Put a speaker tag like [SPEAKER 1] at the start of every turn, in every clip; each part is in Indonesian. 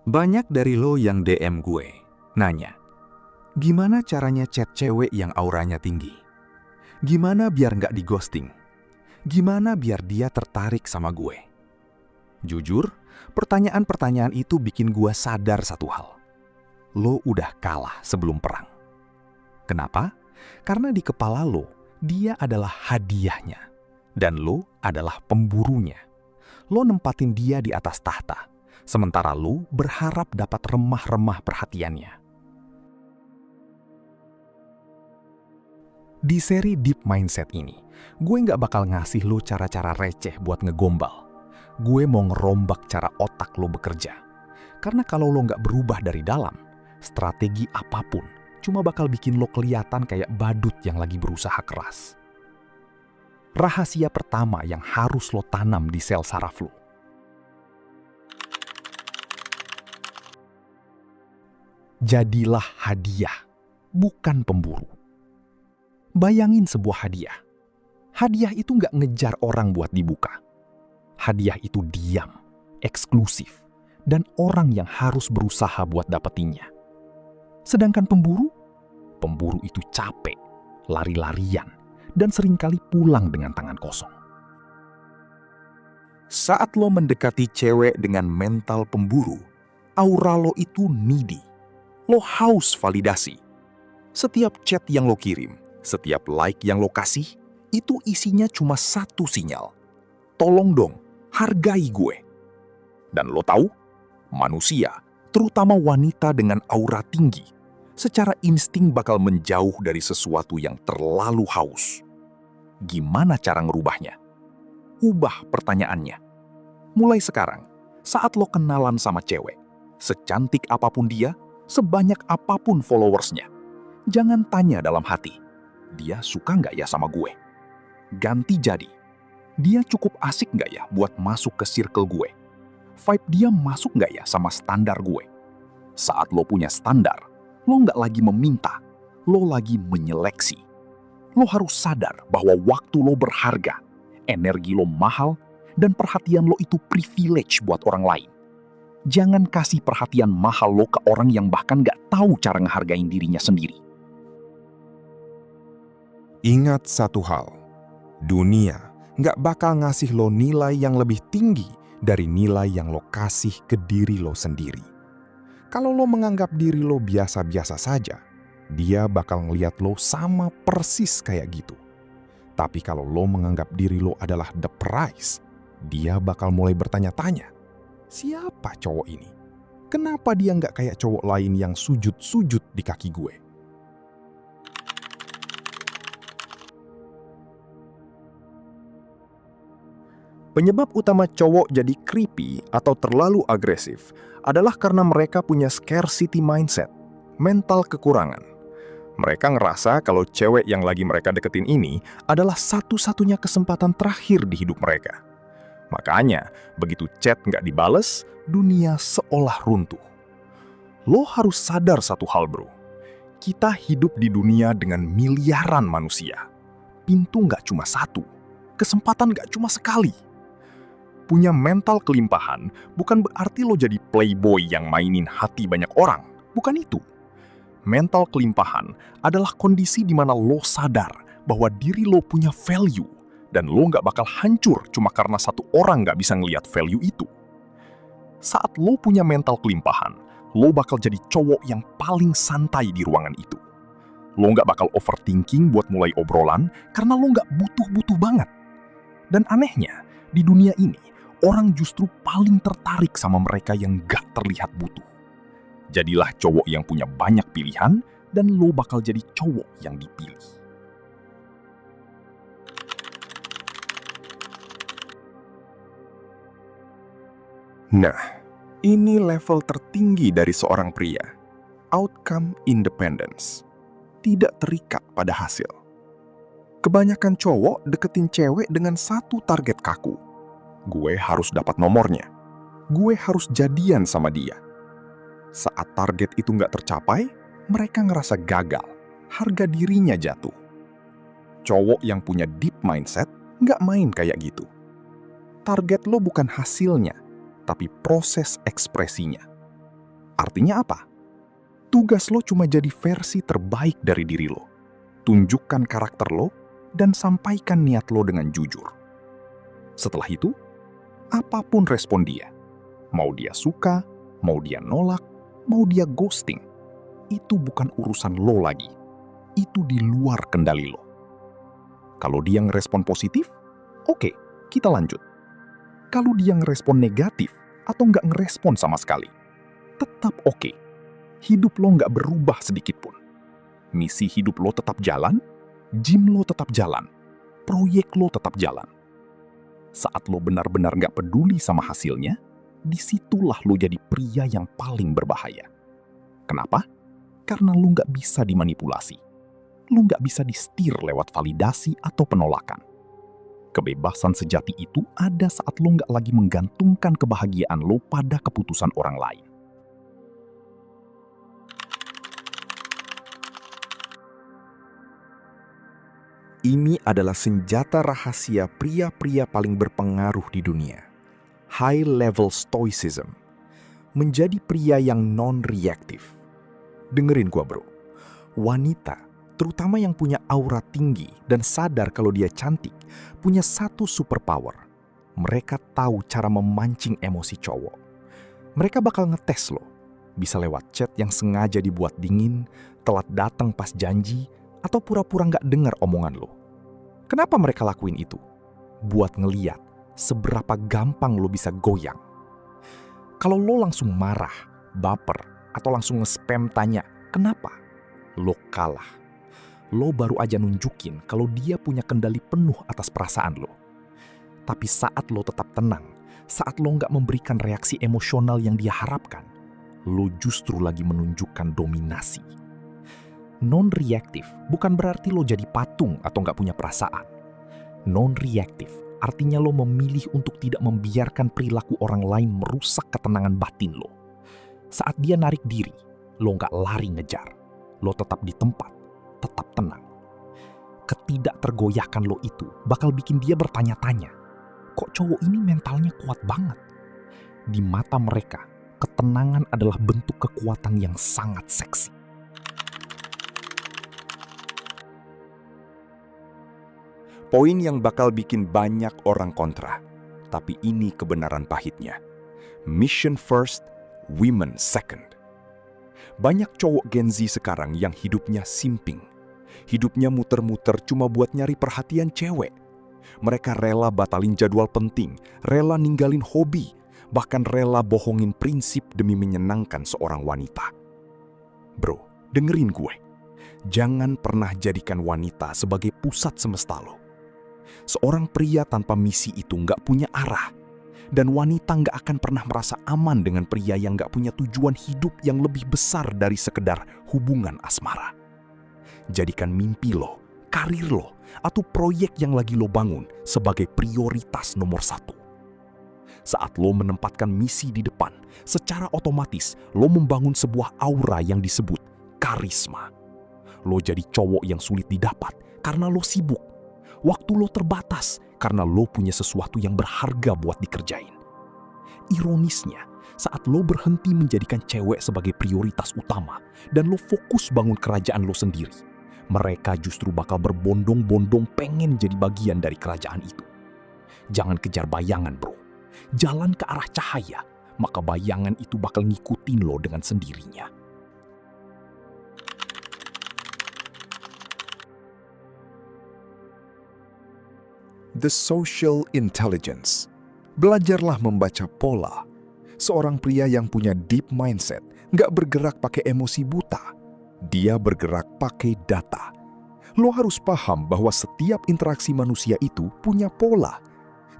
[SPEAKER 1] Banyak dari lo yang DM gue, nanya, gimana caranya chat cewek yang auranya tinggi? Gimana biar nggak di-ghosting? Gimana biar dia tertarik sama gue? Jujur, pertanyaan-pertanyaan itu bikin gue sadar satu hal. Lo udah kalah sebelum perang. Kenapa? Karena di kepala lo, dia adalah hadiahnya. Dan lo adalah pemburunya. Lo nempatin dia di atas tahta. Sementara lo berharap dapat remah-remah perhatiannya. Di seri Deep Mindset ini, gue nggak bakal ngasih lo cara-cara receh buat ngegombal. Gue mau ngerombak cara otak lo bekerja. Karena kalau lo nggak berubah dari dalam, strategi apapun cuma bakal bikin lo kelihatan kayak badut yang lagi berusaha keras. Rahasia pertama yang harus lo tanam di sel saraf lo. Jadilah hadiah, bukan pemburu. Bayangin sebuah hadiah. Hadiah itu nggak ngejar orang buat dibuka. Hadiah itu diam, eksklusif, dan orang yang harus berusaha buat dapetinnya. Sedangkan pemburu itu capek, lari-larian, dan seringkali pulang dengan tangan kosong. Saat lo mendekati cewek dengan mental pemburu, aura lo itu needy. Lo haus validasi. Setiap chat yang lo kirim, setiap like yang lo kasih, itu isinya cuma satu sinyal. Tolong dong, hargai gue. Dan lo tahu, manusia, terutama wanita dengan aura tinggi, secara insting bakal menjauh dari sesuatu yang terlalu haus. Gimana cara ngerubahnya? Ubah pertanyaannya. Mulai sekarang, saat lo kenalan sama cewek, secantik apapun dia, sebanyak apapun followersnya, jangan tanya dalam hati, dia suka nggak ya sama gue? Ganti jadi, dia cukup asik nggak ya buat masuk ke circle gue? Vibe dia masuk nggak ya sama standar gue? Saat lo punya standar, lo nggak lagi meminta, lo lagi menyeleksi. Lo harus sadar bahwa waktu lo berharga, energi lo mahal, dan perhatian lo itu privilege buat orang lain. Jangan kasih perhatian mahal lo ke orang yang bahkan nggak tahu cara ngehargain dirinya sendiri.
[SPEAKER 2] Ingat satu hal, dunia nggak bakal ngasih lo nilai yang lebih tinggi dari nilai yang lo kasih ke diri lo sendiri. Kalau lo menganggap diri lo biasa-biasa saja, dia bakal ngeliat lo sama persis kayak gitu. Tapi kalau lo menganggap diri lo adalah the prize, dia bakal mulai bertanya-tanya, siapa cowok ini? Kenapa dia nggak kayak cowok lain yang sujud-sujud di kaki gue?
[SPEAKER 3] Penyebab utama cowok jadi creepy atau terlalu agresif adalah karena mereka punya scarcity mindset, mental kekurangan. Mereka ngerasa kalau cewek yang lagi mereka deketin ini adalah satu-satunya kesempatan terakhir di hidup mereka. Makanya, begitu chat nggak dibales, dunia seolah runtuh. Lo harus sadar satu hal, bro. Kita hidup di dunia dengan miliaran manusia. Pintu nggak cuma satu, kesempatan nggak cuma sekali. Punya mental kelimpahan bukan berarti lo jadi playboy yang mainin hati banyak orang. Bukan itu. Mental kelimpahan adalah kondisi di mana lo sadar bahwa diri lo punya value dan lo nggak bakal hancur cuma karena satu orang nggak bisa ngelihat value itu. Saat lo punya mental kelimpahan, lo bakal jadi cowok yang paling santai di ruangan itu. Lo nggak bakal overthinking buat mulai obrolan karena lo nggak butuh-butuh banget. Dan anehnya, di dunia ini, orang justru paling tertarik sama mereka yang gak terlihat butuh. Jadilah cowok yang punya banyak pilihan, dan lo bakal jadi cowok yang dipilih.
[SPEAKER 2] Nah, ini level tertinggi dari seorang pria. Outcome independence. Tidak terikat pada hasil. Kebanyakan cowok deketin cewek dengan satu target kaku. Gue harus dapat nomornya. Gue harus jadian sama dia. Saat target itu nggak tercapai, mereka ngerasa gagal. Harga dirinya jatuh. Cowok yang punya deep mindset nggak main kayak gitu. Target lo bukan hasilnya, tapi proses ekspresinya.
[SPEAKER 3] Artinya apa? Tugas lo cuma jadi versi terbaik dari diri lo. Tunjukkan karakter lo dan sampaikan niat lo dengan jujur. Setelah itu, apapun respon dia, mau dia suka, mau dia nolak, mau dia ghosting, itu bukan urusan lo lagi. Itu di luar kendali lo. Kalau dia ngerespon positif, oke, kita lanjut. Kalau dia ngerespon negatif atau nggak ngerespon sama sekali, tetap oke. Hidup lo nggak berubah sedikit pun. Misi hidup lo tetap jalan, gym lo tetap jalan, proyek lo tetap jalan. Saat lo benar-benar nggak peduli sama hasilnya, disitulah lo jadi pria yang paling berbahaya. Kenapa? Karena lo nggak bisa dimanipulasi. Lo nggak bisa disetir lewat validasi atau penolakan. Kebebasan sejati itu ada saat lo nggak lagi menggantungkan kebahagiaan lo pada keputusan orang lain. Ini adalah senjata rahasia pria-pria paling berpengaruh di dunia. High level stoicism. Menjadi pria yang non-reaktif. Dengerin gua bro. Wanita, terutama yang punya aura tinggi dan sadar kalau dia cantik, punya satu superpower. Mereka tahu cara memancing emosi cowok. Mereka bakal ngetes lo. Bisa lewat chat yang sengaja dibuat dingin, telat datang pas janji, atau pura-pura nggak dengar omongan lo. Kenapa mereka lakuin itu? Buat ngeliat seberapa gampang lo bisa goyang. Kalau lo langsung marah, baper, atau langsung nge-spam tanya, kenapa? Lo kalah. Lo baru aja nunjukin kalau dia punya kendali penuh atas perasaan lo. Tapi saat lo tetap tenang, saat lo nggak memberikan reaksi emosional yang dia harapkan, lo justru lagi menunjukkan dominasi. Non-reaktif bukan berarti lo jadi patung atau nggak punya perasaan. Non-reaktif artinya lo memilih untuk tidak membiarkan perilaku orang lain merusak ketenangan batin lo. Saat dia narik diri, lo nggak lari ngejar. Lo tetap di tempat, tetap tenang. Ketidaktergoyahkan lo itu bakal bikin dia bertanya-tanya, kok cowok ini mentalnya kuat banget? Di mata mereka, ketenangan adalah bentuk kekuatan yang sangat seksi. Poin yang bakal bikin banyak orang kontra, tapi ini kebenaran pahitnya. Mission first, women second. Banyak cowok Gen Z sekarang yang hidupnya simping. Hidupnya muter-muter cuma buat nyari perhatian cewek. Mereka rela batalin jadwal penting, rela ninggalin hobi, bahkan rela bohongin prinsip demi menyenangkan seorang wanita. Bro, dengerin gue. Jangan pernah jadikan wanita sebagai pusat semesta lo. Seorang pria tanpa misi itu nggak punya arah. Dan wanita nggak akan pernah merasa aman dengan pria yang nggak punya tujuan hidup yang lebih besar dari sekedar hubungan asmara. Jadikan mimpi lo, karir lo, atau proyek yang lagi lo bangun sebagai prioritas nomor 1. Saat lo menempatkan misi di depan, secara otomatis lo membangun sebuah aura yang disebut karisma. Lo jadi cowok yang sulit didapat karena lo sibuk. Waktu lo terbatas karena lo punya sesuatu yang berharga buat dikerjain. Ironisnya, saat lo berhenti menjadikan cewek sebagai prioritas utama dan lo fokus bangun kerajaan lo sendiri, mereka justru bakal berbondong-bondong pengen jadi bagian dari kerajaan itu. Jangan kejar bayangan bro, jalan ke arah cahaya, maka bayangan itu bakal ngikutin lo dengan sendirinya. The social intelligence. Belajarlah membaca pola. Seorang pria yang punya deep mindset nggak bergerak pakai emosi buta. Dia bergerak pakai data. Lo harus paham bahwa setiap interaksi manusia itu punya pola.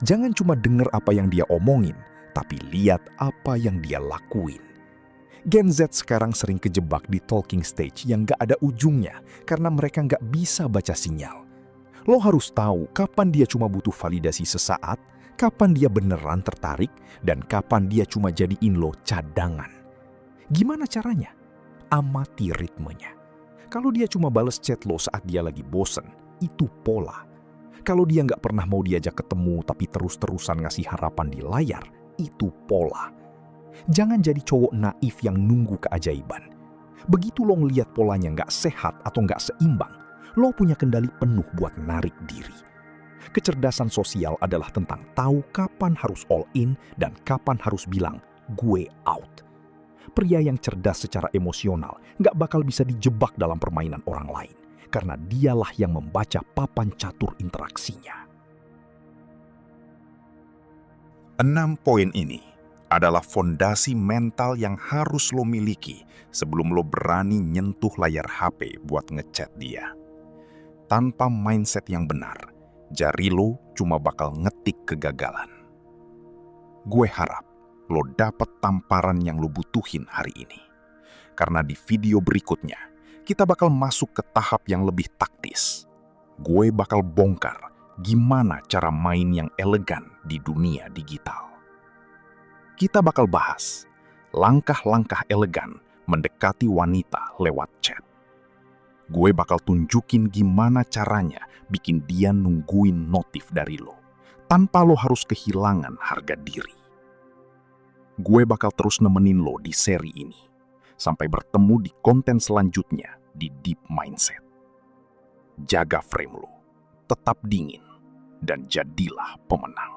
[SPEAKER 3] Jangan cuma denger apa yang dia omongin, tapi lihat apa yang dia lakuin. Gen Z sekarang sering kejebak di talking stage yang nggak ada ujungnya karena mereka nggak bisa baca sinyal. Lo harus tahu kapan dia cuma butuh validasi sesaat, kapan dia beneran tertarik, dan kapan dia cuma jadiin lo cadangan. Gimana caranya? Amati ritmenya. Kalau dia cuma bales chat lo saat dia lagi bosen, itu pola. Kalau dia nggak pernah mau diajak ketemu tapi terus-terusan ngasih harapan di layar, itu pola. Jangan jadi cowok naif yang nunggu keajaiban. Begitu lo ngeliat polanya nggak sehat atau nggak seimbang, lo punya kendali penuh buat narik diri. Kecerdasan sosial adalah tentang tahu kapan harus all in dan kapan harus bilang, gue out. Pria yang cerdas secara emosional nggak bakal bisa dijebak dalam permainan orang lain, karena dialah yang membaca papan catur interaksinya.
[SPEAKER 1] 6 poin ini adalah fondasi mental yang harus lo miliki sebelum lo berani nyentuh layar HP buat ngechat dia. Tanpa mindset yang benar, jari lo cuma bakal ngetik kegagalan. Gue harap lo dapet tamparan yang lo butuhin hari ini. Karena di video berikutnya, kita bakal masuk ke tahap yang lebih taktis. Gue bakal bongkar gimana cara main yang elegan di dunia digital. Kita bakal bahas langkah-langkah elegan mendekati wanita lewat chat. Gue bakal tunjukin gimana caranya bikin dia nungguin notif dari lo, tanpa lo harus kehilangan harga diri. Gue bakal terus nemenin lo di seri ini, sampai bertemu di konten selanjutnya di Deep Mindset. Jaga frame lo, tetap dingin, dan jadilah pemenang.